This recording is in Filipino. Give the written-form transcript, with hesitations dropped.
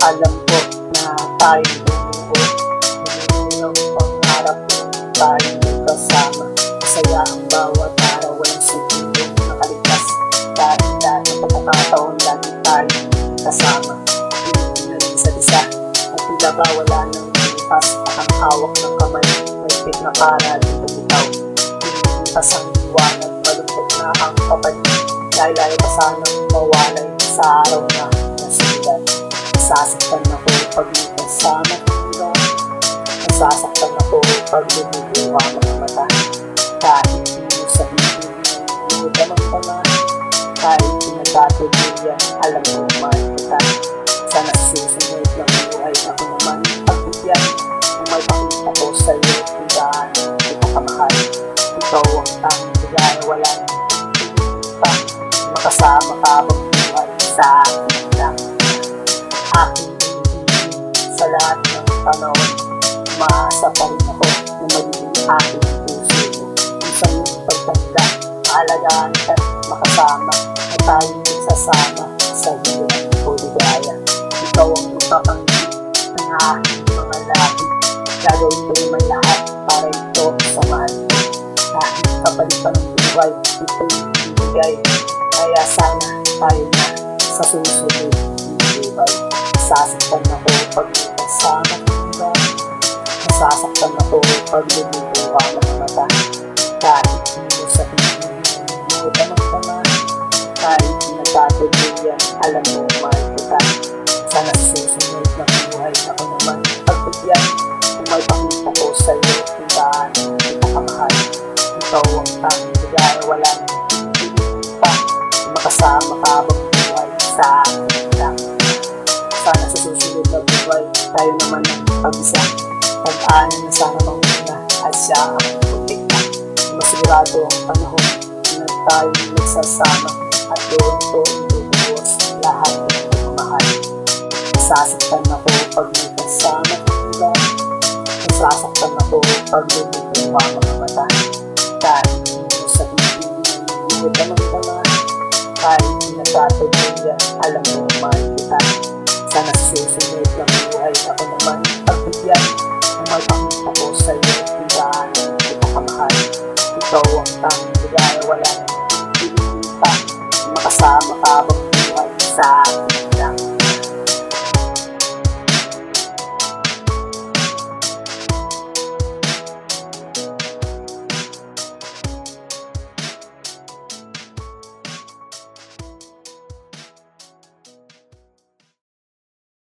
Alam ko na tayo'y bumuo ng pangarap tayong kasama. Masaya ang bawat araw, walang siguro nakaligtas. Dahil lahat ng pagkakataon, lagi tayong kasama. Hindi na lang isa't isa at tila ba wala nang lipas. Ang hawak ng kamay, malapit na para dito bitaw. Hinihipas ang iwanag, malupit na ang kapalit. Dahil ayaw pa sanang mawalay sa araw na nasilan. Nasasaktan ako pag may kasama ka. Nasasaktan ako pag lumuluwa mga mata. Kahit di mo sabihin, di mo damang pala. Kahit pinagkatuloyan, alam mo mahal kita. Sana susunod ng buhay ako naman pagbigyan. Kung may pakita ko sa'yo, tindaan kita kamahal. Ikaw ang tanging bigay, wala nang pa. Makasama ka bang buhay sa akin lang. Aking hinihiling sa lahat ng panahon. Umaasa pa rin ako na magiging aking puso ko. Isang pagtanda, maalagaan at makasama na tayong nagsasama sa hirap o ligaya. Ikaw ang magpapanggit ng aking mga labi. Gagawin ko naman lahat para ito sa mahal ko. Kahit kapalit pa ng buhay, ito'y ibigay. Kaya sana tayo na sa susunod ng buhay. Nasasaktan ako pag may kasama ka. Nasasaktan ako pag lumuluwa ng mata. Kahit di mo sabihin, di mo damang tama. Kahit pinagkatuloyan, alam mo mahal kita. Sana sa susunod ng buhay ako naman pagbigyan. Kung may pakita ko sa'yo, tindaan kita kamahal. Ikaw ang tanging bigay, wala nang pa. Makasama ka bang buhay sa akin lang. Sana sa susunod na buhay tayo naman ang pag-isa. Tag-aanan na sana manguna at siya ang putikta. Masigurado ang panahon na tayo nagsasama at doon ito ilubuhos lahat ng pagmamahal. Nasasaktan ako pag may kasama ka. Nasasaktan ako pag lumuluwa mga mata. Kahit di mo sabihin, di mo damang tama. Kahit pinagkatuloyan, alam mo mahal kita. Sana sa susunod ng buhay ako naman pagbigyan. Kung may pakita ko sa'yo, tindaan kita kamahal. Ikaw ang tanging bigay, wala nang pipilitan. Makasama ka bang buhay sa akin